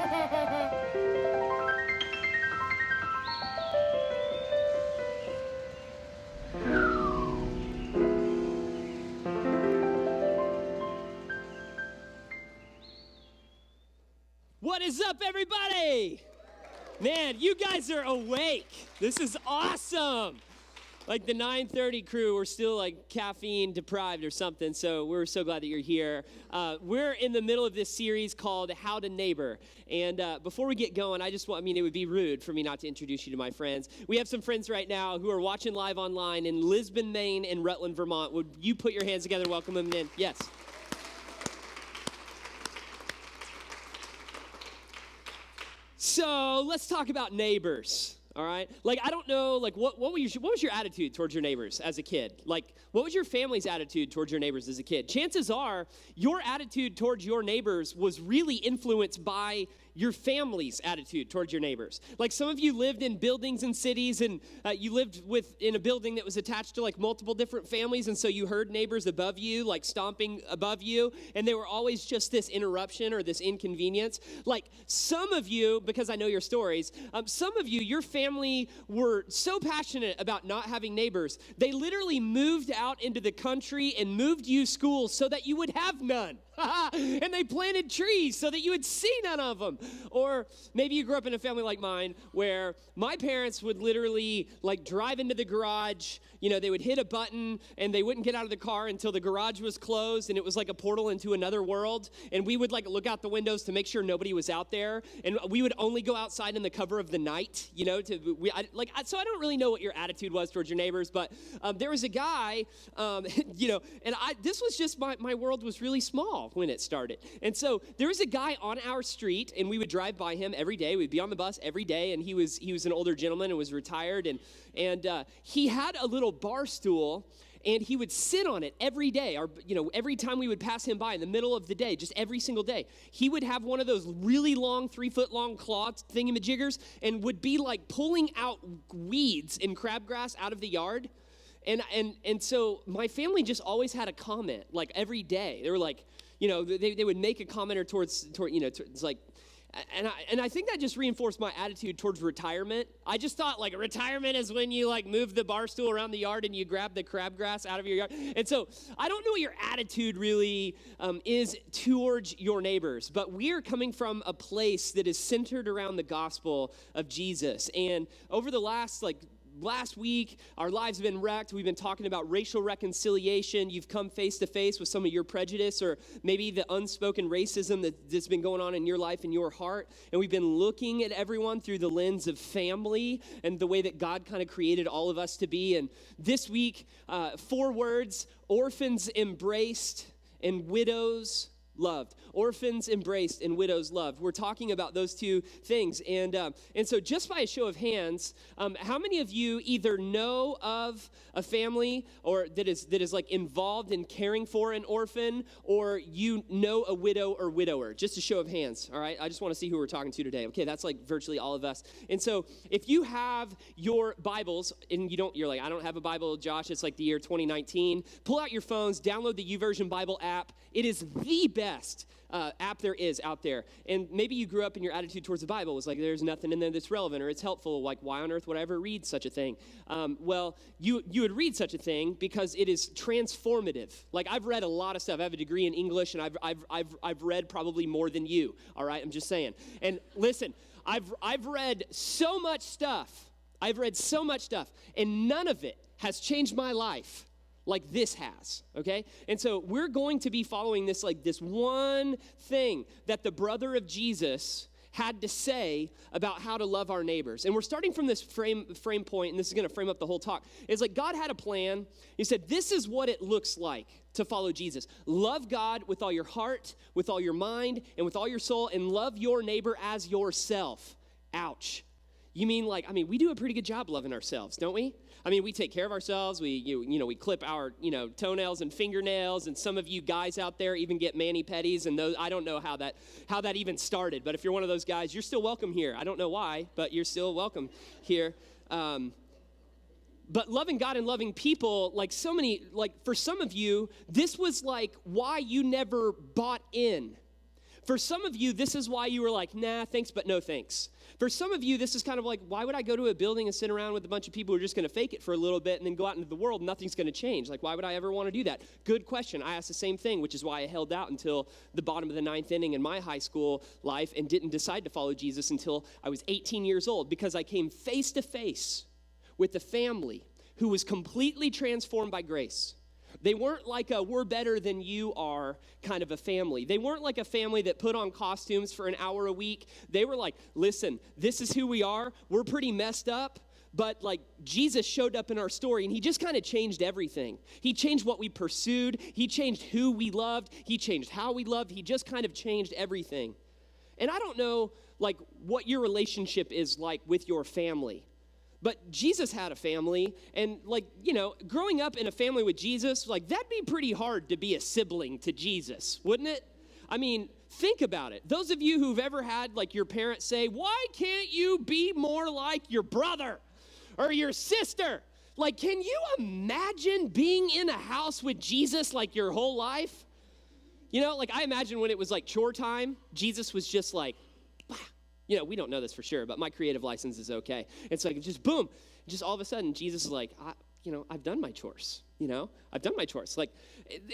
What is up, everybody? Man, you guys are awake. This is awesome. Like the 9:30 crew, we're still like caffeine deprived or something, so we're so glad that you're here. We're in the middle of this series called How to Neighbor. And before we get going, it would be rude for me not to introduce you to my friends. We have some friends right now who are watching live online in Lisbon, Maine, and Rutland, Vermont. Would you put your hands together and welcome them in? Yes. So let's talk about neighbors, all right? Like, I don't know, like, what was your attitude towards your neighbors as a kid? Like, what was your family's attitude towards your neighbors as a kid? Chances are your attitude towards your neighbors was really influenced by your family's attitude towards your neighbors. Like, some of you lived in buildings and cities, and you lived in a building that was attached to like multiple different families, and so you heard neighbors above you like stomping above you, and they were always just this interruption or this inconvenience. Like, some of you, because I know your stories, some of you, your family were so passionate about not having neighbors, they literally moved out into the country and moved you schools so that you would have none. And they planted trees so that you would see none of them. Or maybe you grew up in a family like mine where my parents would literally like drive into the garage, they would hit a button and they wouldn't get out of the car until the garage was closed, and it was like a portal into another world, and we would like look out the windows to make sure nobody was out there, and we would only go outside in the cover of the night, so I don't really know what your attitude was towards your neighbors, but there was a guy, this was just my world was really small when it started. And so there was a guy on our street, and we would drive by him every day. We'd be on the bus every day, and he was an older gentleman and was retired, and he had a little bar stool, and he would sit on it every day, or every time we would pass him by in the middle of the day, just every single day. He would have one of those really long, 3-foot long claw thingamajiggers, and would be like pulling out weeds and crabgrass out of the yard. And so my family just always had a comment, like every day. They were like, they would make a comment it's like, and I think that just reinforced my attitude towards retirement. I just thought like retirement is when you like move the bar stool around the yard and you grab the crabgrass out of your yard. And so I don't know what your attitude really is towards your neighbors, but we are coming from a place that is centered around the gospel of Jesus. And over the last week, our lives have been wrecked. We've been talking about racial reconciliation. You've come face to face with some of your prejudice or maybe the unspoken racism that's been going on in your life and your heart. And we've been looking at everyone through the lens of family and the way that God kind of created all of us to be. And this week, 4 words: orphans embraced and widows loved. Orphans embraced and widows loved. We're talking about those two things. And so just by a show of hands, how many of you either know of a family or that is like involved in caring for an orphan, or you know a widow or widower? Just a show of hands, all right? I just want to see who we're talking to today. Okay, that's like virtually all of us. And so if you have your Bibles and you're like, I don't have a Bible, Josh, it's like the year 2019, pull out your phones, download the YouVersion Bible app. It is the best app there is out there. And maybe you grew up and your attitude towards the Bible was like, there's nothing in there that's relevant or it's helpful. Like, why on earth would I ever read such a thing? Well, you would read such a thing because it is transformative. Like, I've read a lot of stuff. I have a degree in English, and I've read probably more than you. All right, I'm just saying. And listen, I've read so much stuff. And none of it has changed my life like this has, okay? And so we're going to be following this one thing that the brother of Jesus had to say about how to love our neighbors. And we're starting from this frame point, and this is going to frame up the whole talk. It's like God had a plan. He said, this is what it looks like to follow Jesus. Love God with all your heart, with all your mind, and with all your soul, and love your neighbor as yourself. Ouch. You mean we do a pretty good job loving ourselves, don't we? I mean, we take care of ourselves. We clip our, toenails and fingernails, and some of you guys out there even get mani-pedis, and those, I don't know how that even started, but if you're one of those guys, you're still welcome here. I don't know why, but you're still welcome here. But loving God and loving people, for some of you, this was why you never bought in. For some of you, this is why you were like, nah, thanks, but no thanks. For some of you, this is kind of like, why would I go to a building and sit around with a bunch of people who are just going to fake it for a little bit and then go out into the world and nothing's going to change? Like, why would I ever want to do that? Good question. I asked the same thing, which is why I held out until the bottom of the 9th inning in my high school life and didn't decide to follow Jesus until I was 18 years old, because I came face to face with a family who was completely transformed by grace. They weren't like a we're better than you are kind of a family. They weren't like a family that put on costumes for an hour a week. They were like, listen, this is who we are. We're pretty messed up, but like Jesus showed up in our story and he just kind of changed everything. He changed what we pursued. He changed who we loved. He changed how we loved. He just kind of changed everything. And I don't know like what your relationship is like with your family. But Jesus had a family, and like, you know, growing up in a family with Jesus, like that'd be pretty hard to be a sibling to Jesus, wouldn't it? I mean, think about it. Those of you who've ever had like your parents say, why can't you be more like your brother or your sister? Like, can you imagine being in a house with Jesus like your whole life? You know, like I imagine when it was like chore time, Jesus was just like, you know, we don't know this for sure, but my creative license is okay. It's like, just boom, just all of a sudden, Jesus is like, I've done my chores, I've done my chores. Like,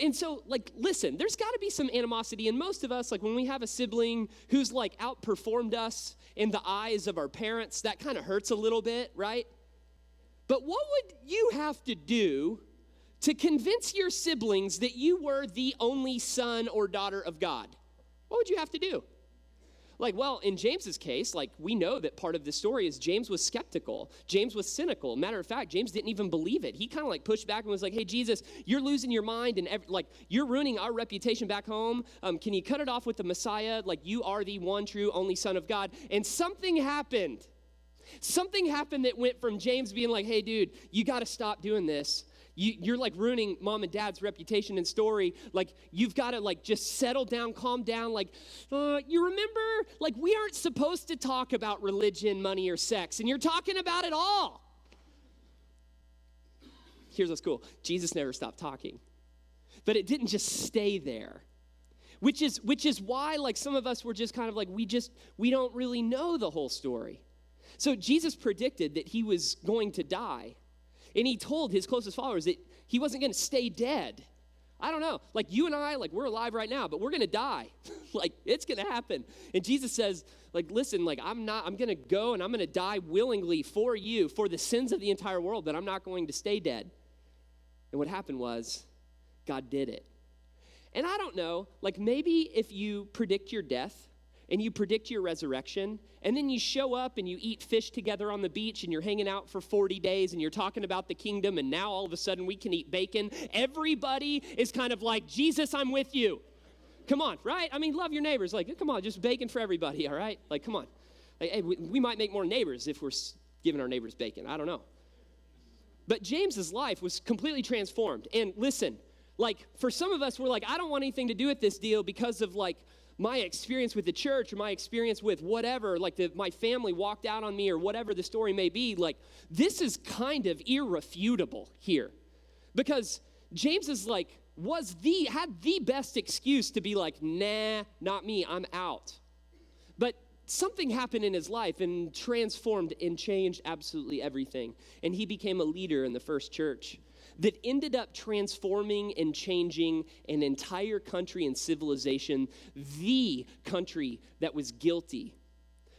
and so, like, listen, there's got to be some animosity in most of us. Like, when we have a sibling who's, like, outperformed us in the eyes of our parents, that kind of hurts a little bit, right? But what would you have to do to convince your siblings that you were the only son or daughter of God? What would you have to do? Like, well, in James's case, like, we know that part of the story is James was skeptical. James was cynical. Matter of fact, James didn't even believe it. He kind of, like, pushed back and was like, hey, Jesus, you're losing your mind, and, you're ruining our reputation back home. Can you cut it off with the Messiah? Like, you are the one true only Son of God. And something happened. Something happened that went from James being like, hey, dude, you got to stop doing this. You're like ruining mom and dad's reputation and story. Like, you've got to like just settle down, calm down. Like, you remember, like, we aren't supposed to talk about religion, money, or sex, and you're talking about it all. Here's what's cool. Jesus never stopped talking, but it didn't just stay there, which is why like some of us were just kind of like, we don't really know the whole story. So Jesus predicted that he was going to die. And he told his closest followers that he wasn't going to stay dead. I don't know. Like you and I, like we're alive right now, but we're going to die. Like it's going to happen. And Jesus says, like, listen, like I'm going to go and I'm going to die willingly for you, for the sins of the entire world, but I'm not going to stay dead. And what happened was God did it. And I don't know, like maybe if you predict your death and you predict your resurrection, and then you show up and you eat fish together on the beach and you're hanging out for 40 days and you're talking about the kingdom, and now all of a sudden we can eat bacon. Everybody is kind of like, Jesus, I'm with you. Come on, right? I mean, love your neighbors. Like, come on, just bacon for everybody, all right? Like, come on. Like, hey, we might make more neighbors if we're giving our neighbors bacon. I don't know. But James's life was completely transformed. And listen, like for some of us, we're like, I don't want anything to do with this deal because of like, my experience with the church or my experience with whatever, like my family walked out on me or whatever the story may be, like this is kind of irrefutable here. Because James is like, had the best excuse to be like, nah, not me, I'm out. But something happened in his life and transformed and changed absolutely everything. And he became a leader in the first church that ended up transforming and changing an entire country and civilization. The country that was guilty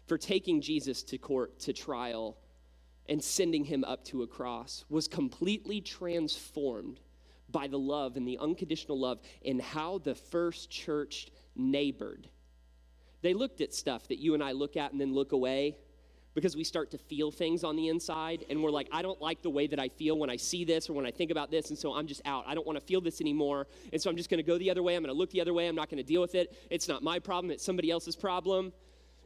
for taking Jesus to court, to trial, and sending him up to a cross was completely transformed by the love and the unconditional love and how the first church neighbored. They looked at stuff that you and I look at and then look away, because we start to feel things on the inside, and we're like, I don't like the way that I feel when I see this or when I think about this, and so I'm just out. I don't want to feel this anymore, and so I'm just going to go the other way. I'm going to look the other way. I'm not going to deal with it. It's not my problem. It's somebody else's problem.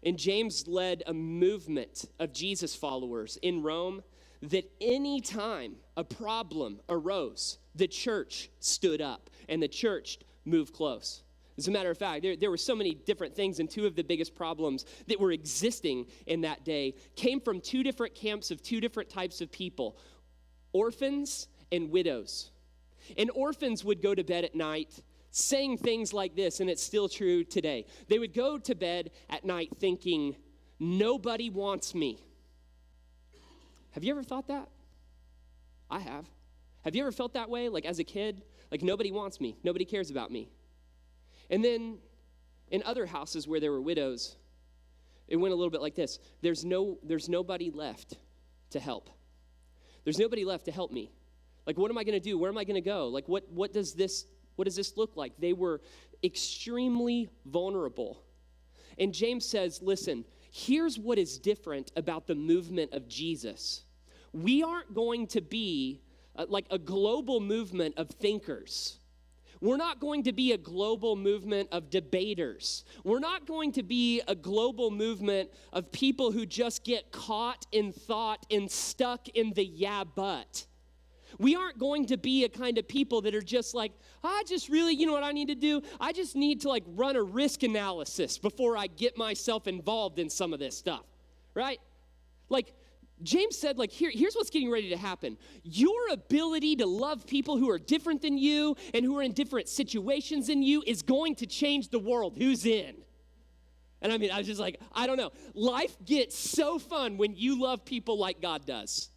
And James led a movement of Jesus followers in Rome that any time a problem arose, the church stood up, and the church moved close. As a matter of fact, there were so many different things, and two of the biggest problems that were existing in that day came from two different camps of two different types of people, orphans and widows. And orphans would go to bed at night saying things like this, and it's still true today. They would go to bed at night thinking, nobody wants me. Have you ever thought that? I have. Have you ever felt that way, like as a kid? Like nobody wants me, nobody cares about me. And then in other houses where there were widows, it went a little bit like this. There's nobody left to help. There's nobody left to help me. Like, what am I going to do? Where am I going to go? Like, what does this look like? They were extremely vulnerable. And James says, listen, here's what is different about the movement of Jesus. We aren't going to be like a global movement of thinkers. We're not going to be a global movement of debaters. We're not going to be a global movement of people who just get caught in thought and stuck in the yeah, but. We aren't going to be a kind of people that are just like, I just really, you know what I need to do? I just need to like run a risk analysis before I get myself involved in some of this stuff, right? Like, James said, like, here's what's getting ready to happen. Your ability to love people who are different than you and who are in different situations than you is going to change the world. Who's in? And I mean, I was just like, I don't know. Life gets so fun when you love people like God does.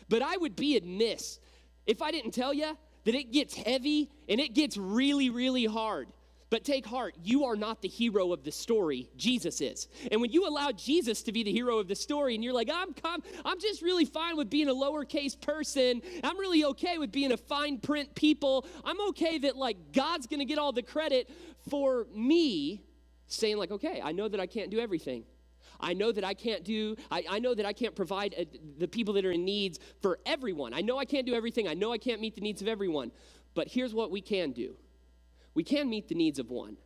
But I would be amiss if I didn't tell you that it gets heavy and it gets really, really hard. But take heart, you are not the hero of the story. Jesus is. And when you allow Jesus to be the hero of the story and you're like, I'm just really fine with being a lowercase person. I'm really okay with being a fine print people. I'm okay that like God's going to get all the credit for me saying like, okay, I know that I can't do everything. I know that I can't I know that I can't provide the people that are in needs for everyone. I know I can't do everything. I know I can't meet the needs of everyone. But here's what we can do. We can meet the needs of one.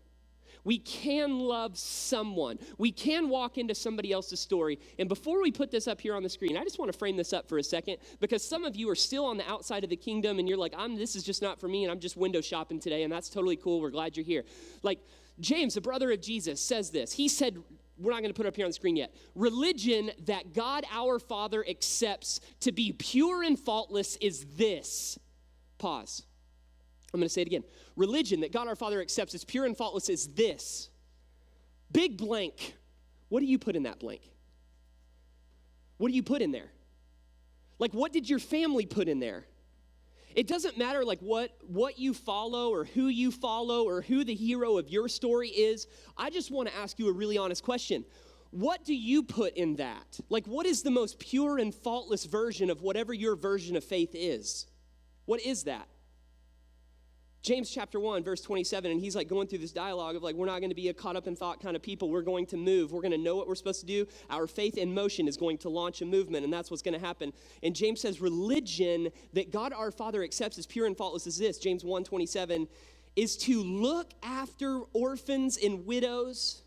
We can love someone. We can walk into somebody else's story. And before we put this up here on the screen, I just want to frame this up for a second because some of you are still on the outside of the kingdom and you're like, this is just not for me and I'm just window shopping today and that's totally cool. We're glad you're here. Like James, the brother of Jesus, says this. He said, we're not going to put it up here on the screen yet. Religion that God our Father accepts to be pure and faultless is this. Pause. I'm going to say it again. Religion that God our Father accepts as pure and faultless is this. Big blank. What do you put in that blank? What do you put in there? Like, what did your family put in there? It doesn't matter like what you follow or who the hero of your story is. I just want to ask you a really honest question. What do you put in that? Like, what is the most pure and faultless version of whatever your version of faith is? What is that? James chapter 1, verse 27, and he's like going through this dialogue of like, we're not going to be a caught up in thought kind of people. We're going to move. We're going to know what we're supposed to do. Our faith in motion is going to launch a movement, and that's what's going to happen. And James says religion that God our Father accepts as pure and faultless is this, James 1:27, is to look after orphans and widows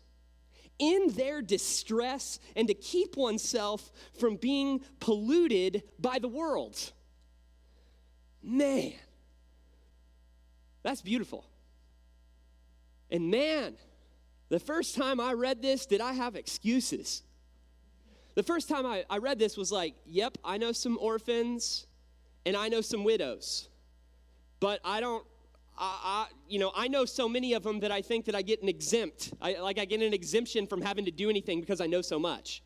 in their distress and to keep oneself from being polluted by the world. Man. That's beautiful. And man, the first time I read this, did I have excuses? The first time I read this was like, yep, I know some orphans and I know some widows. But I know so many of them that I think that I get an exempt. I get an exemption from having to do anything because I know so much.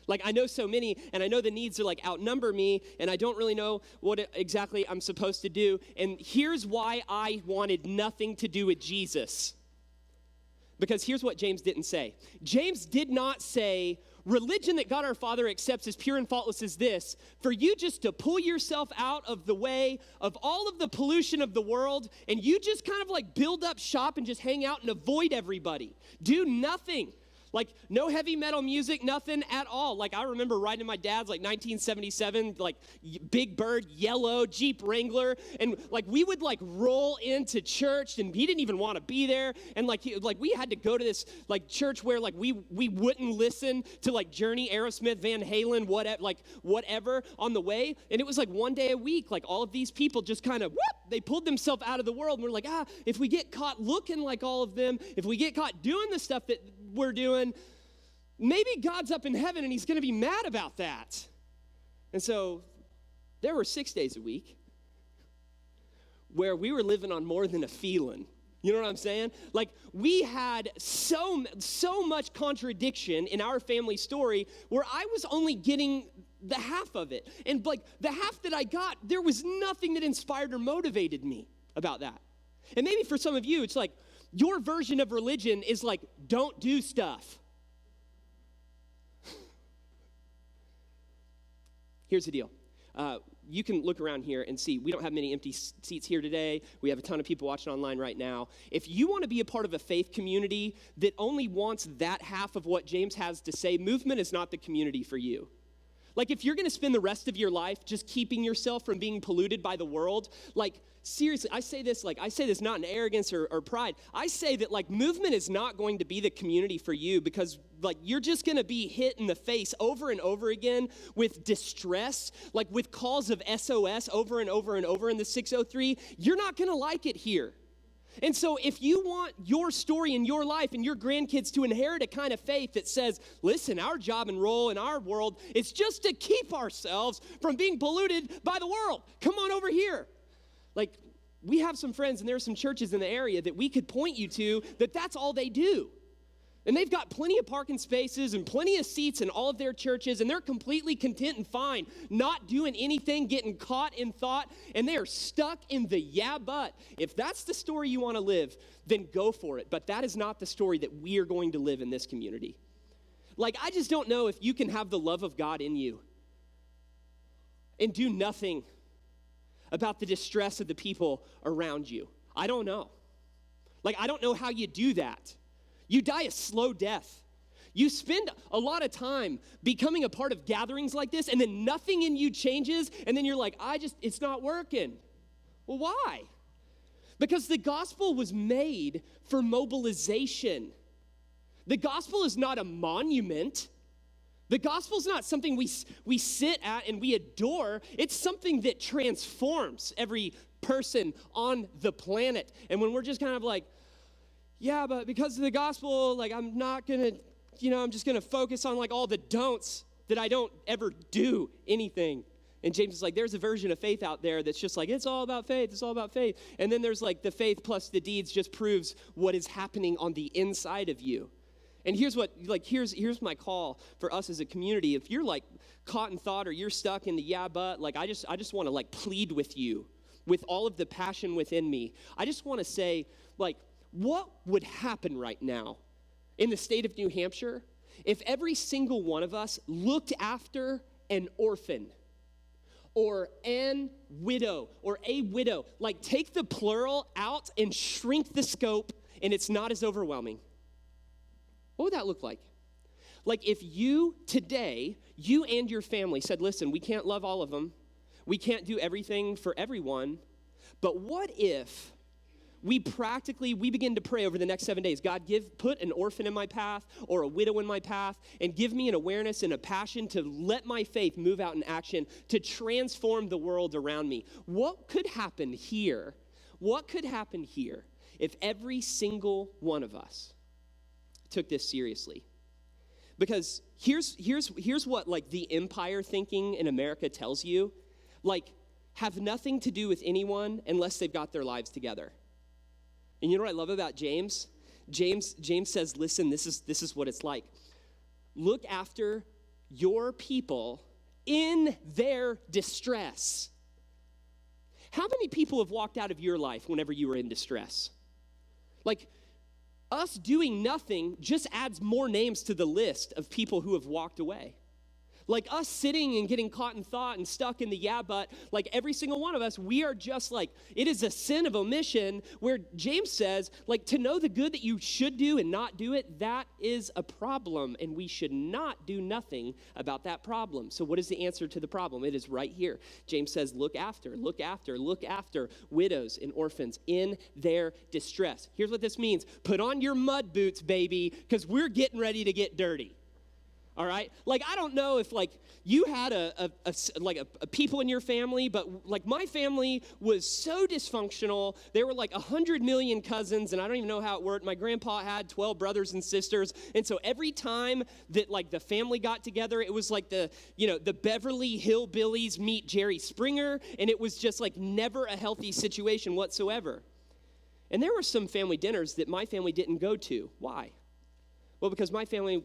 Like, I know so many, and I know the needs are, like, outnumber me, and I don't really know what exactly I'm supposed to do. And here's why I wanted nothing to do with Jesus. Because here's what James didn't say. James did not say, religion that God our Father accepts as pure and faultless is this, for you just to pull yourself out of the way of all of the pollution of the world, and you just kind of, like, build up shop and just hang out and avoid everybody. Do nothing. Like, no heavy metal music, nothing at all. Like, I remember riding in my dad's, like, 1977, like, Big Bird, yellow Jeep Wrangler. And, like, we would, like, roll into church, and he didn't even want to be there. And, like, we had to go to this, like, church where, like, we wouldn't listen to, like, Journey, Aerosmith, Van Halen, whatever on the way. And it was, like, one day a week, like, all of these people just kind of, they pulled themselves out of the world. And we're like, if we get caught looking like all of them, if we get caught doing the stuff that we're doing, maybe God's up in heaven and he's going to be mad about that. And so there were 6 days a week where we were living on more than a feeling. You know what I'm saying? Like, we had so much contradiction in our family story where I was only getting the half of it. And like the half that I got, there was nothing that inspired or motivated me about that. And maybe for some of you, it's like your version of religion is like, don't do stuff. Here's the deal. You can look around here and see we don't have many empty seats here today. We have a ton of people watching online right now. If you want to be a part of a faith community that only wants that half of what James has to say, Movement is not the community for you. Like, if you're going to spend the rest of your life just keeping yourself from being polluted by the world, like, seriously, I say this not in arrogance or pride. I say that, like, Movement is not going to be the community for you because, like, you're just going to be hit in the face over and over again with distress, like with calls of SOS over and over and over in the 603. You're not going to like it here. And so if you want your story in your life and your grandkids to inherit a kind of faith that says, listen, our job and role in our world is just to keep ourselves from being polluted by the world. Come on over here. Like, we have some friends and there are some churches in the area that we could point you to that's all they do. And they've got plenty of parking spaces and plenty of seats in all of their churches, and they're completely content and fine, not doing anything, getting caught in thought, and they are stuck in the yeah, but. If that's the story you want to live, then go for it. But that is not the story that we are going to live in this community. Like, I just don't know if you can have the love of God in you and do nothing about the distress of the people around you. I don't know. Like, I don't know how you do that. You die a slow death. You spend a lot of time becoming a part of gatherings like this, and then nothing in you changes, and then you're like, it's not working. Well, why? Because the gospel was made for mobilization. The gospel is not a monument. The gospel is not something we sit at and we adore. It's something that transforms every person on the planet. And when we're just kind of like, yeah, but because of the gospel, like, I'm not going to, I'm just going to focus on, like, all the don'ts that I don't ever do anything. And James is like, there's a version of faith out there that's just like, it's all about faith, it's all about faith. And then there's, like, the faith plus the deeds just proves what is happening on the inside of you. And here's my call for us as a community. If you're, like, caught in thought or you're stuck in the yeah, but, like, I just want to, like, plead with you with all of the passion within me. I just want to say, like, what would happen right now in the state of New Hampshire if every single one of us looked after an orphan or an widow or a widow? Like, take the plural out and shrink the scope, and it's not as overwhelming. What would that look like? Like, if you today, you and your family said, listen, we can't love all of them. We can't do everything for everyone. But what if we begin to pray over the next 7 days, God, put an orphan in my path or a widow in my path, and give me an awareness and a passion to let my faith move out in action to transform the world around me. What could happen here? What could happen here if every single one of us took this seriously? Because here's what, like, the empire thinking in America tells you, like, have nothing to do with anyone unless they've got their lives together. And you know what I love about James? James says, listen, this is what it's like. Look after your people in their distress. How many people have walked out of your life whenever you were in distress? Like, us doing nothing just adds more names to the list of people who have walked away. Like, us sitting and getting caught in thought and stuck in the yeah, but, like, every single one of us, we are just like, it is a sin of omission where James says, like, to know the good that you should do and not do it, that is a problem, and we should not do nothing about that problem. So what is the answer to the problem? It is right here. James says, look after widows and orphans in their distress. Here's what this means. Put on your mud boots, baby, because we're getting ready to get dirty. All right? Like, I don't know if, like, you had a people in your family, but, like, my family was so dysfunctional. There were, like, 100 million cousins, and I don't even know how it worked. My grandpa had 12 brothers and sisters, and so every time that, like, the family got together, it was like the Beverly Hillbillies meet Jerry Springer, and it was just, like, never a healthy situation whatsoever. And there were some family dinners that my family didn't go to. Why? Well, because my family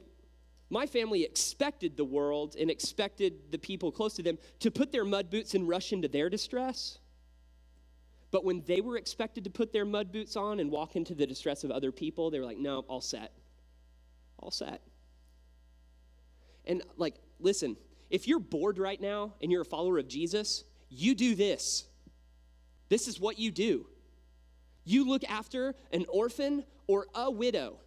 expected the world and expected the people close to them to put their mud boots and rush into their distress. But when they were expected to put their mud boots on and walk into the distress of other people, they were like, no, all set. All set. And listen, if you're bored right now and you're a follower of Jesus, you do this. This is what you do. You look after an orphan or a widow,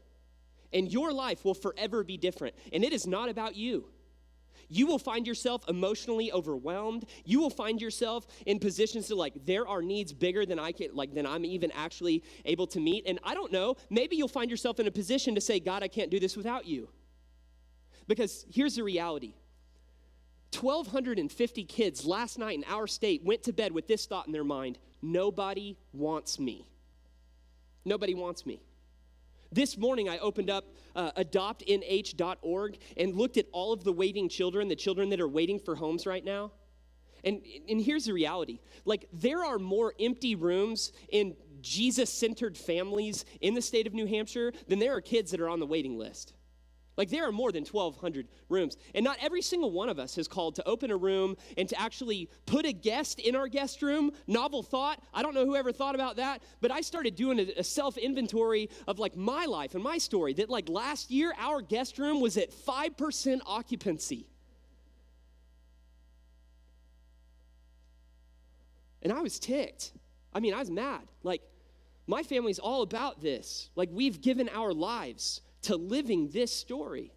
and your life will forever be different. And it is not about you. You will find yourself emotionally overwhelmed. You will find yourself in positions to there are needs bigger than than I'm even actually able to meet. And I don't know, maybe you'll find yourself in a position to say, God, I can't do this without you. Because here's the reality. 1,250 kids last night in our state went to bed with this thought in their mind: nobody wants me. Nobody wants me. This morning, I opened up adoptnh.org and looked at all of the waiting children, the children that are waiting for homes right now. And here's the reality. There are more empty rooms in Jesus-centered families in the state of New Hampshire than there are kids that are on the waiting list. There are more than 1,200 rooms. And not every single one of us is called to open a room and to actually put a guest in our guest room. Novel thought. I don't know whoever thought about that, but I started doing a self-inventory of my life and my story that last year, our guest room was at 5% occupancy. And I was ticked. I was mad. My family's all about this. We've given our lives to living this story.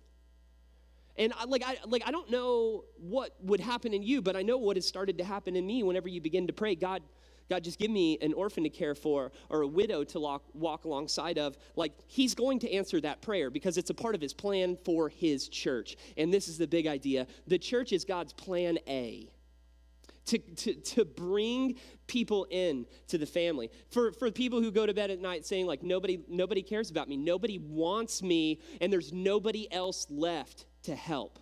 And I don't know what would happen in you, but I know what has started to happen in me whenever you begin to pray, God, just give me an orphan to care for or a widow to walk alongside of. He's going to answer that prayer because it's a part of his plan for his church. And this is the big idea. The church is God's plan A. To bring people in to the family. For people who go to bed at night saying nobody cares about me, nobody wants me, and there's nobody else left to help.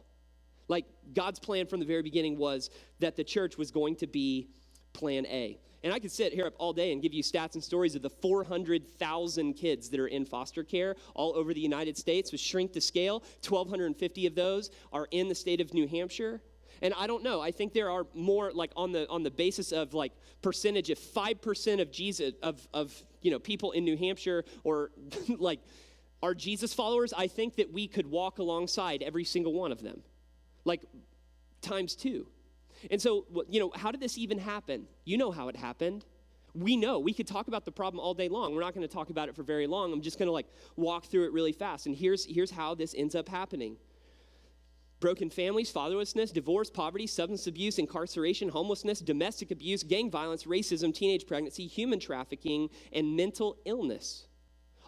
God's plan from the very beginning was that the church was going to be plan A. And I could sit here up all day and give you stats and stories of the 400,000 kids that are in foster care all over the United States. With shrink the scale, 1,250 of those are in the state of New Hampshire. And I don't know. I think there are more on the basis of percentage. If 5% of Jesus of people in New Hampshire or are Jesus followers, I think that we could walk alongside every single one of them, times 2. And so how did this even happen? You know how it happened. We know. We could talk about the problem all day long. We're not going to talk about it for very long. I'm just going to walk through it really fast. And here's how this ends up happening. Broken families, fatherlessness, divorce, poverty, substance abuse, incarceration, homelessness, domestic abuse, gang violence, racism, teenage pregnancy, human trafficking, and mental illness.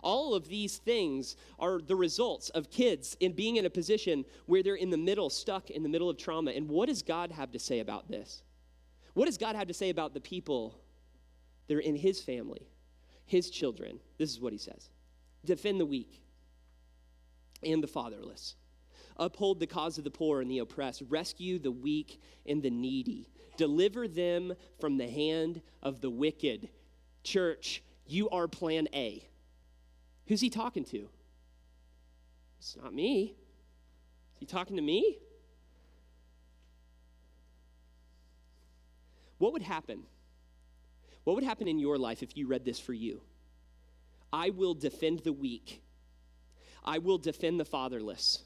All of these things are the results of kids being in a position where they're in the middle, stuck in the middle of trauma. And what does God have to say about this? What does God have to say about the people that are in his family, his children? This is what he says. Defend the weak and the fatherless. Uphold the cause of the poor and the oppressed. Rescue the weak and the needy. Deliver them from the hand of the wicked. Church, you are plan A. Who's he talking to? It's not me. Is he talking to me? What would happen? What would happen in your life if you read this for you? I will defend the weak. I will defend the fatherless.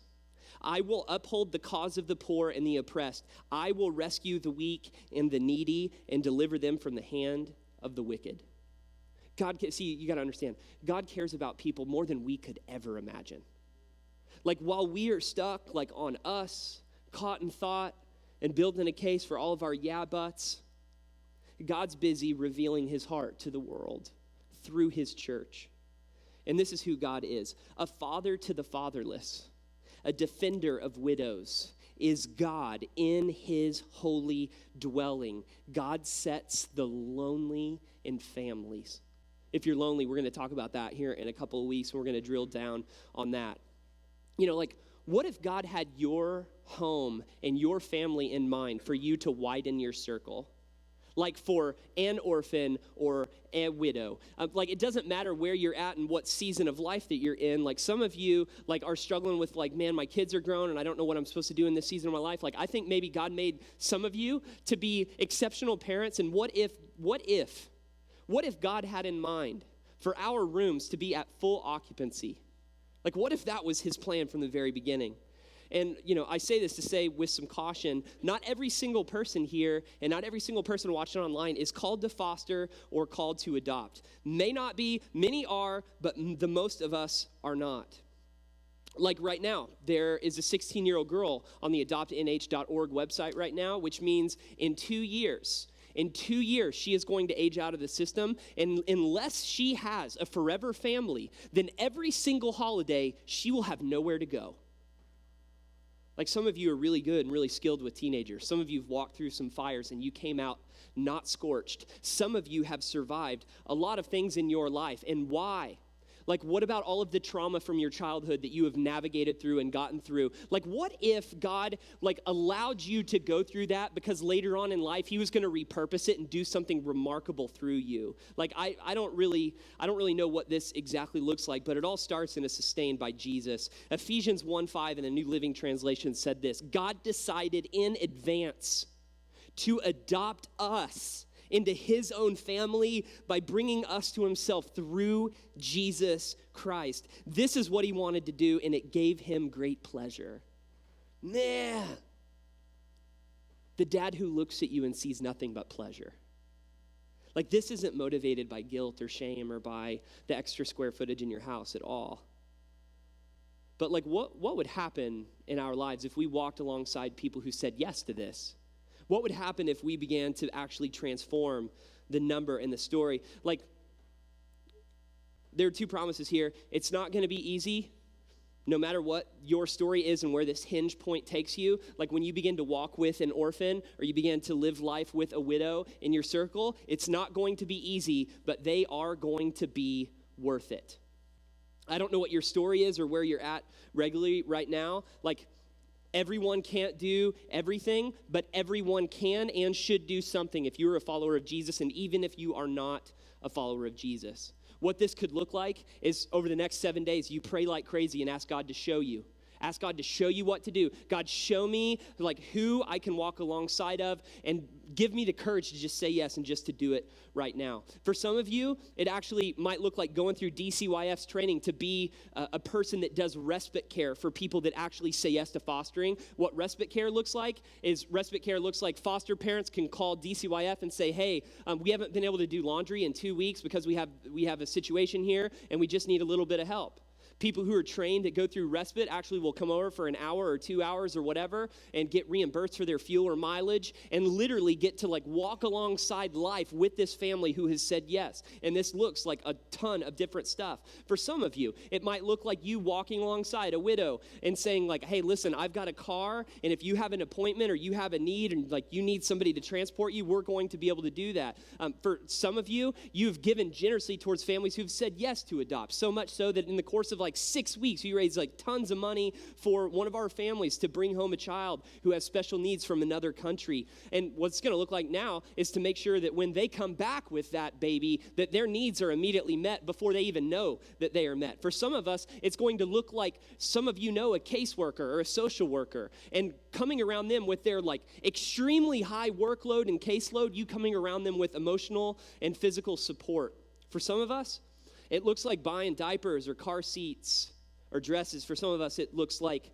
I will uphold the cause of the poor and the oppressed. I will rescue the weak and the needy and deliver them from the hand of the wicked. You got to understand, God cares about people more than we could ever imagine. While we are stuck, on us, caught in thought, and building a case for all of our yeah buts, God's busy revealing his heart to the world through his church. And this is who God is: a father to the fatherless, a defender of widows, is God in his holy dwelling. God sets the lonely in families. If you're lonely, we're going to talk about that here in a couple of weeks, and we're going to drill down on that. What if God had your home and your family in mind for you to widen your circle? like for an orphan or a widow. Like, it doesn't matter where you're at and what season of life that you're in. Like, some of you, like, are struggling with, like, man, my kids are grown and I don't know what I'm supposed to do in this season of my life. Like, I think maybe God made some of you to be exceptional parents. And what if God had in mind for our rooms to be at full occupancy? Like, what if that was his plan from the very beginning? And, I say this to say with some caution, not every single person here and not every single person watching online is called to foster or called to adopt. May not be, many are, but the most of us are not. Like right now, there is a 16-year-old girl on the adoptnh.org website right now, which means in 2 years, she is going to age out of the system. And unless she has a forever family, then every single holiday, she will have nowhere to go. Like, some of you are really good and really skilled with teenagers. Some of you have walked through some fires and you came out not scorched. Some of you have survived a lot of things in your life. And why? Like, what about all of the trauma from your childhood that you have navigated through and gotten through? Like, what if God, allowed you to go through that because later on in life, he was going to repurpose it and do something remarkable through you? Like, I don't really know what this exactly looks like, but it all starts and is sustained by Jesus. Ephesians 1:5 in the New Living Translation said this: God decided in advance to adopt us into his own family by bringing us to himself through Jesus Christ. This is what he wanted to do, and it gave him great pleasure. Man, the dad who looks at you and sees nothing but pleasure. Like, this isn't motivated by guilt or shame or by the extra square footage in your house at all. But what would happen in our lives if we walked alongside people who said yes to this? What would happen if we began to actually transform the number and the story? Like, there are two promises here. It's not going to be easy, no matter what your story is and where this hinge point takes you. Like, when you begin to walk with an orphan or you begin to live life with a widow in your circle, it's not going to be easy, but they are going to be worth it. I don't know what your story is or where you're at regularly right now. Like, everyone can't do everything, but everyone can and should do something if you're a follower of Jesus, and even if you are not a follower of Jesus. What this could look like is over the next 7 days, you pray like crazy and ask God to show you. Ask God to show you what to do. God, show me who I can walk alongside of, and give me the courage to just say yes and just to do it right now. For some of you, it actually might look like going through DCYF's training to be a person that does respite care for people that actually say yes to fostering. What respite care looks like foster parents can call DCYF and say, hey, we haven't been able to do laundry in 2 weeks because we have a situation here and we just need a little bit of help. People who are trained that go through respite actually will come over for an hour or 2 hours or whatever and get reimbursed for their fuel or mileage and literally get to walk alongside life with this family who has said yes. And this looks like a ton of different stuff. For some of you, it might look like you walking alongside a widow and saying hey, listen, I've got a car, and if you have an appointment or you have a need and you need somebody to transport you, we're going to be able to do that. For some of you, you've given generously towards families who've said yes to adopt, so much so that in the course of 6 weeks, we raised tons of money for one of our families to bring home a child who has special needs from another country. And what's going to look like now is to make sure that when they come back with that baby, that their needs are immediately met before they even know that they are met. For some of us, it's going to look like some of you know a caseworker or a social worker, and coming around them with their extremely high workload and caseload, you coming around them with emotional and physical support. For some of us, it looks like buying diapers or car seats or dresses. For some of us, it looks like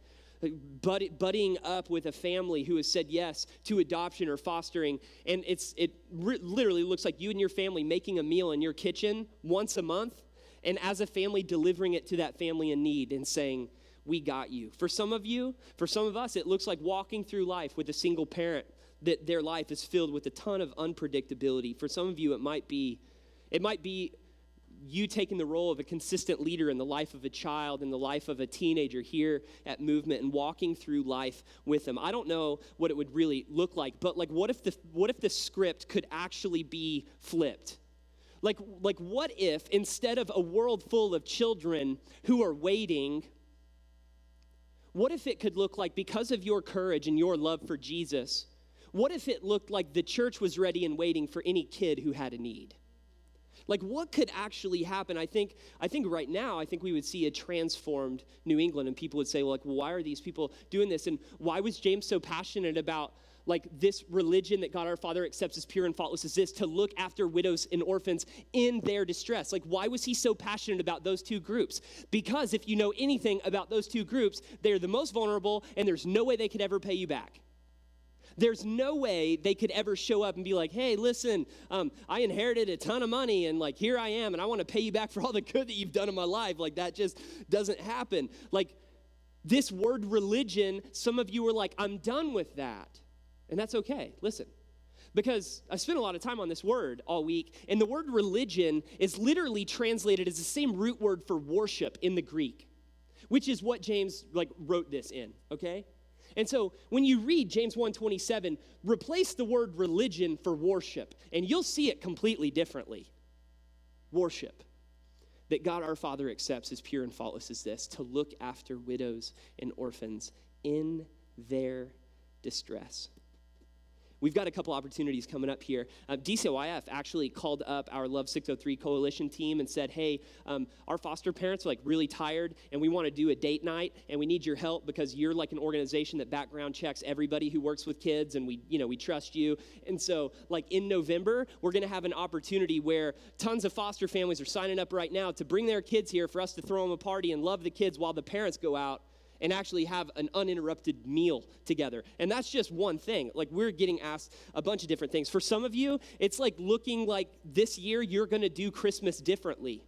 buddying up with a family who has said yes to adoption or fostering. And it literally looks like you and your family making a meal in your kitchen once a month, and as a family delivering it to that family in need and saying, we got you. For some of us, it looks like walking through life with a single parent that their life is filled with a ton of unpredictability. For some of you, it might be you taking the role of a consistent leader in the life of a child, in the life of a teenager here at Movement, and walking through life with them. I don't know what it would really look like, but what if the script could actually be flipped? What if instead of a world full of children who are waiting, what if it could look like, because of your courage and your love for Jesus, what if it looked like the church was ready and waiting for any kid who had a need? Like, what could actually happen? I think right now, I think we would see a transformed New England, and people would say, well, why are these people doing this? And why was James so passionate about, this religion that God our Father accepts as pure and faultless as this, to look after widows and orphans in their distress? Why was he so passionate about those two groups? Because if you know anything about those two groups, they're the most vulnerable, and there's no way they could ever pay you back. There's no way they could ever show up and be like, hey, listen, I inherited a ton of money, and here I am, and I want to pay you back for all the good that you've done in my life. That just doesn't happen. This word religion, some of you were like, I'm done with that. And that's okay. Listen, because I spent a lot of time on this word all week, and the word religion is literally translated as the same root word for worship in the Greek, which is what James wrote this in, okay? And so when you read James 1:27, replace the word religion for worship, and you'll see it completely differently. Worship that God our Father accepts as pure and faultless as this, to look after widows and orphans in their distress. We've got a couple opportunities coming up here. DCYF actually called up our Love 603 coalition team and said, hey, our foster parents are really tired, and we want to do a date night, and we need your help because you're an organization that background checks everybody who works with kids, and we trust you. And so in November, we're going to have an opportunity where tons of foster families are signing up right now to bring their kids here for us to throw them a party and love the kids while the parents go out and actually have an uninterrupted meal together. And that's just one thing. We're getting asked a bunch of different things. For some of you, it's looking like this year you're going to do Christmas differently.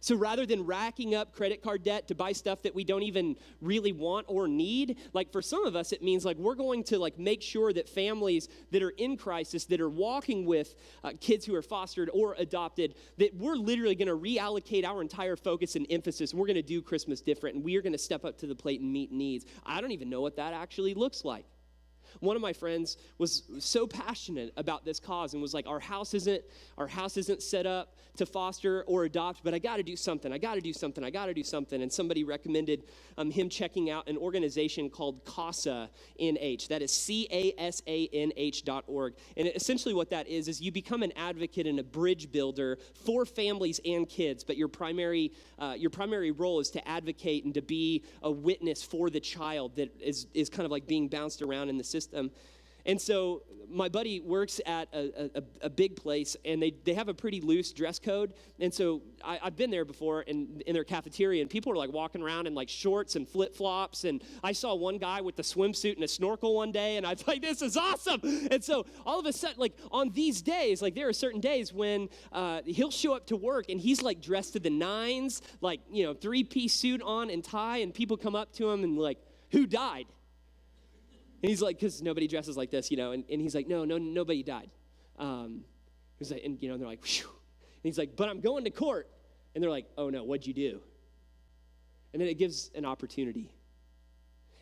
So rather than racking up credit card debt to buy stuff that we don't even really want or need, for some of us, it means we're going to make sure that families that are in crisis, that are walking with kids who are fostered or adopted, that we're literally going to reallocate our entire focus and emphasis. We're going to do Christmas different, and we are going to step up to the plate and meet needs. I don't even know what that actually looks like. One of my friends was so passionate about this cause and was like, our house isn't set up to foster or adopt, but I got to do something. And somebody recommended him checking out an organization called CASA NH. That is CASANH.org. And essentially what that is you become an advocate and a bridge builder for families and kids, but your primary role is to advocate and to be a witness for the child that is kind of being bounced around in the system. And so my buddy works at a big place, and they have a pretty loose dress code. And so I've been there before in their cafeteria, and people are walking around in shorts and flip-flops. And I saw one guy with a swimsuit and a snorkel one day, and I was like, this is awesome. And so all of a sudden, on these days, there are certain days when he'll show up to work, and he's dressed to the nines, three-piece suit on and tie, and people come up to him and who died? And he's because nobody dresses like this, and he's no, nobody died. He's and they're whew. And he's but I'm going to court. And they're oh no, what'd you do? And then it gives an opportunity.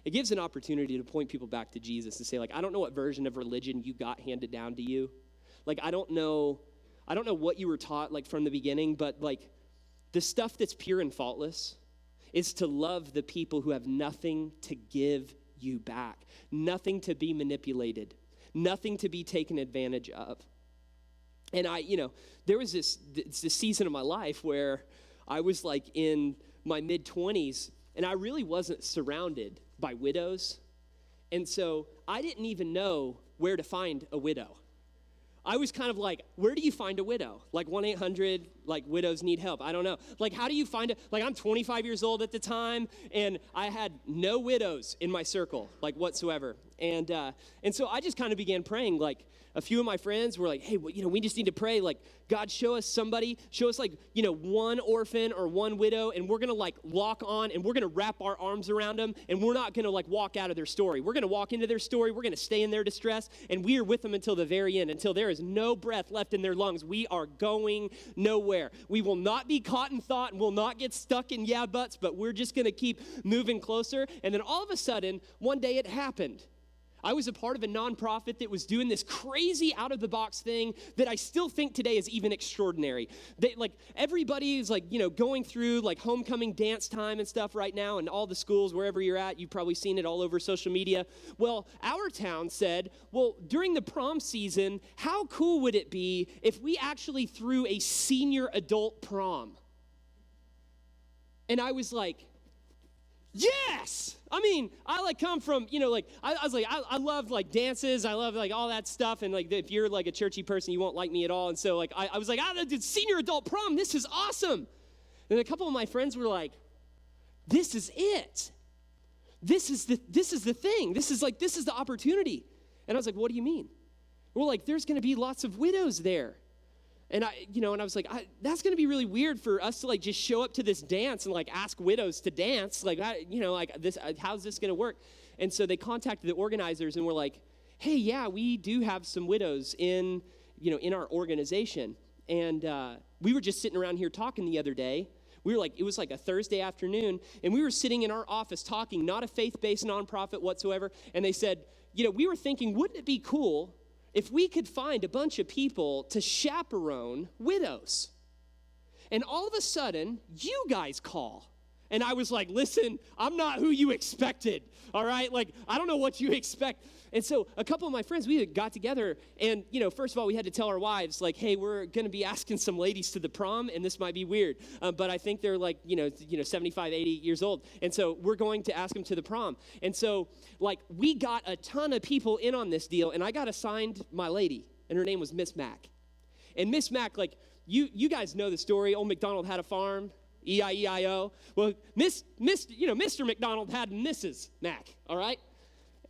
It gives an opportunity to point people back to Jesus and say, I don't know what version of religion you got handed down to you. I don't know what you were taught, from the beginning, but, the stuff that's pure and faultless is to love the people who have nothing to give you back, nothing to be manipulated, nothing to be taken advantage of. And there was this season of my life where I was in my mid-20s, and I really wasn't surrounded by widows. And so I didn't even know where to find a widow. I was kind of where do you find a widow? 1-800, widows need help. I don't know. How do you find it? I'm 25 years old at the time, and I had no widows in my circle, whatsoever. And so I just kind of began praying, a few of my friends were hey, we just need to pray, God, show us somebody, show us one orphan or one widow, and we're going to lock on, and we're going to wrap our arms around them, and we're not going to walk out of their story. We're going to walk into their story. We're going to stay in their distress, and we are with them until the very end, until there is no breath left in their lungs. We are going nowhere. We will not be caught in thought, and we'll not get stuck in yeah buts, but we're just going to keep moving closer. And then all of a sudden, one day it happened. I was a part of a nonprofit that was doing this crazy out-of-the-box thing that I still think today is even extraordinary. Everybody is going through homecoming dance time and stuff right now, and all the schools, wherever you're at, you've probably seen it all over social media. Well, our town said, well, during the prom season, how cool would it be if we actually threw a senior adult prom? And I was like, yes! I mean, I come from, I love dances, I love all that stuff, and if you're a churchy person, you won't like me at all, and so I was like, did senior adult prom, this is awesome! And a couple of my friends were like, this is it. This is the thing. This is the opportunity. And I was like, what do you mean? Well, there's going to be lots of widows there. And I was like, that's going to be really weird for us to just show up to this dance and ask widows to dance. How's this going to work? And so they contacted the organizers and were like, hey, yeah, we do have some widows in our organization. And we were just sitting around here talking the other day. We were it was a Thursday afternoon, and we were sitting in our office talking, not a faith-based nonprofit whatsoever. And they said, we were thinking, wouldn't it be cool if we could find a bunch of people to chaperone widows? And all of a sudden, you guys call. And I was like, listen, I'm not who you expected, all right? I don't know what you expect. And so a couple of my friends, we got together, and, first of all, we had to tell our wives, hey, we're going to be asking some ladies to the prom, and this might be weird, but I think they're 75, 80 years old. And so we're going to ask them to the prom. And so, we got a ton of people in on this deal, and I got assigned my lady, and her name was Miss Mac. And Miss Mac, you guys know the story. Old MacDonald had a farm. E-I-E-I-O. Well, Mr. McDonald had Mrs. Mac, all right?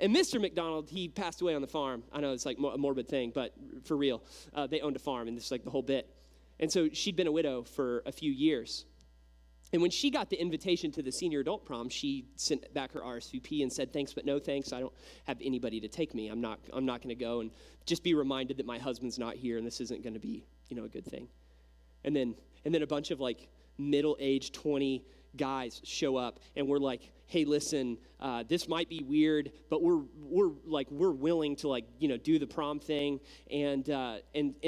And Mr. McDonald, he passed away on the farm. I know it's a morbid thing, but for real. They owned a farm, and it's the whole bit. And so she'd been a widow for a few years. And when she got the invitation to the senior adult prom, she sent back her RSVP and said, thanks, but no thanks. I don't have anybody to take me. I'm not going to go, and just be reminded that my husband's not here, and this isn't going to be, a good thing. And then a bunch of middle-aged 20 guys show up, and we're like, hey, listen, this might be weird, but we're willing to do the prom thing. And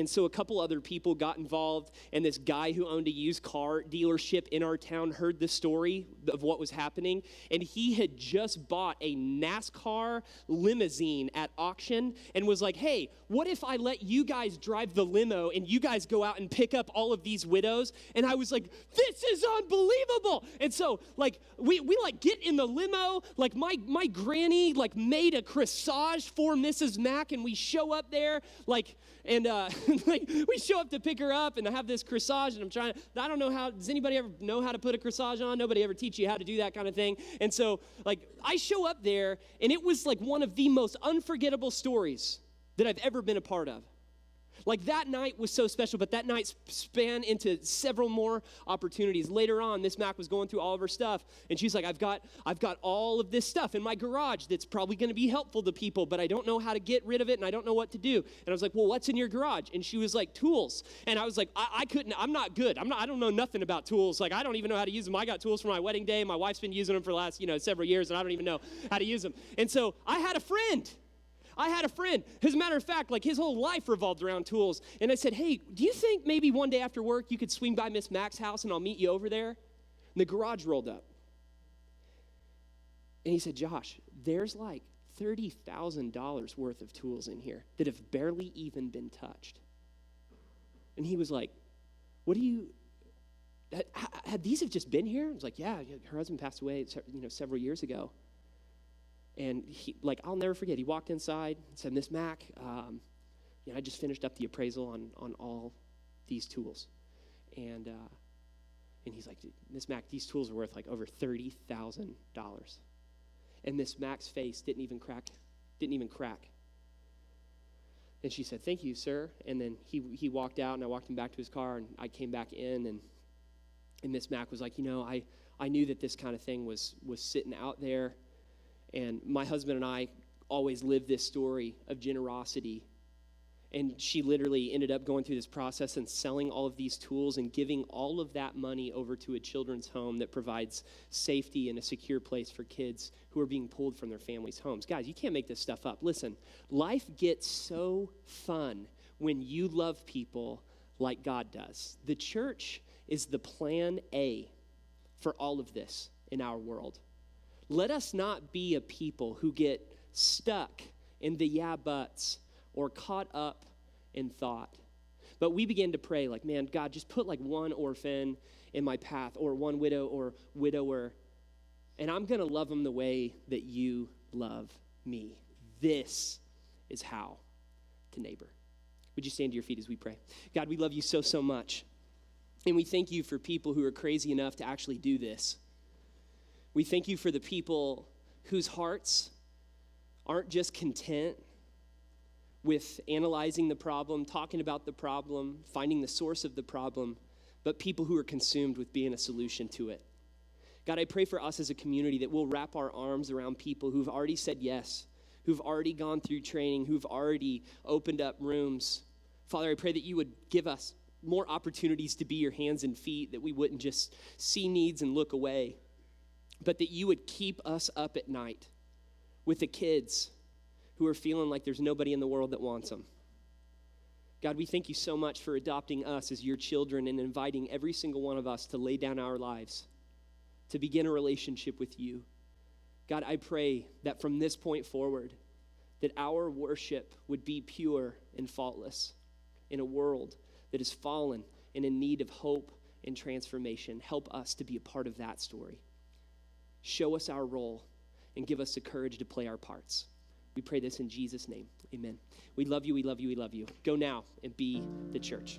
so a couple other people got involved, and this guy who owned a used car dealership in our town heard the story of what was happening, and he had just bought a NASCAR limousine at auction and was like, hey, what if I let you guys drive the limo and you guys go out and pick up all of these widows? And I was like, this is unbelievable. And so we get in the limo, my granny made a corsage for Mrs. Mack, and we show up there we show up to pick her up, and I have this corsage, and I don't know how, does anybody ever know how to put a corsage on? Nobody ever teach you how to do that kind of thing. And so I show up there, and it was one of the most unforgettable stories that I've ever been a part of. That night was so special, but that night span into several more opportunities. Later on, Miss Mac was going through all of her stuff, and she's like, I've got all of this stuff in my garage that's probably going to be helpful to people, but I don't know how to get rid of it, and I don't know what to do. And I was like, well, what's in your garage? And she was like, tools. And I was like, I'm not good. I don't know nothing about tools. I don't even know how to use them. I got tools for my wedding day. My wife's been using them for the last, several years, and I don't even know how to use them. And so I had a friend. As a matter of fact, his whole life revolved around tools. And I said, hey, do you think maybe one day after work you could swing by Miss Mac's house and I'll meet you over there? And the garage rolled up. And he said, Josh, there's $30,000 worth of tools in here that have barely even been touched. And he was like, had these have just been here? I was like, yeah, her husband passed away, several years ago. And he, I'll never forget, he walked inside and said, Miss Mac, I just finished up the appraisal on all these tools. And he's like, Miss Mac, these tools are worth over $30,000. And Miss Mac's face didn't even crack. And she said, thank you, sir. And then he walked out, and I walked him back to his car, and I came back in, and Miss Mac was like, I knew that this kind of thing was sitting out there. And my husband and I always lived this story of generosity And she literally ended up going through this process and selling all of these tools and giving all of that money over to a children's home that provides safety and a secure place for kids who are being pulled from their families' homes. Guys, you can't make this stuff up. Listen, life gets so fun when you love people like God does. The church is the plan A for all of this in our world. Let us not be a people who get stuck in the yeah buts or caught up in thought. But we began to pray like, man, God, just put like one orphan in my path or one widow or widower, and I'm going to love them the way that you love me. This is how to neighbor. Would you stand to your feet as we pray? God, we love you so, so much. And we thank you for people who are crazy enough to actually do this. We thank you for the people whose hearts aren't just content with analyzing the problem, talking about the problem, finding the source of the problem, but people who are consumed with being a solution to it. God, I pray for us as a community that we'll wrap our arms around people who've already said yes, who've already gone through training, who've already opened up rooms. Father, I pray that you would give us more opportunities to be your hands and feet, that we wouldn't just see needs and look away, but that you would keep us up at night with the kids who are feeling like there's nobody in the world that wants them. God, we thank you so much for adopting us as your children and inviting every single one of us to lay down our lives, to begin a relationship with you. God, I pray that from this point forward, that our worship would be pure and faultless in a world that is fallen and in need of hope and transformation. Help us to be a part of that story. Show us our role and give us the courage to play our parts. We pray this in Jesus' name. Amen. We love you, we love you, we love you. Go now and be the church.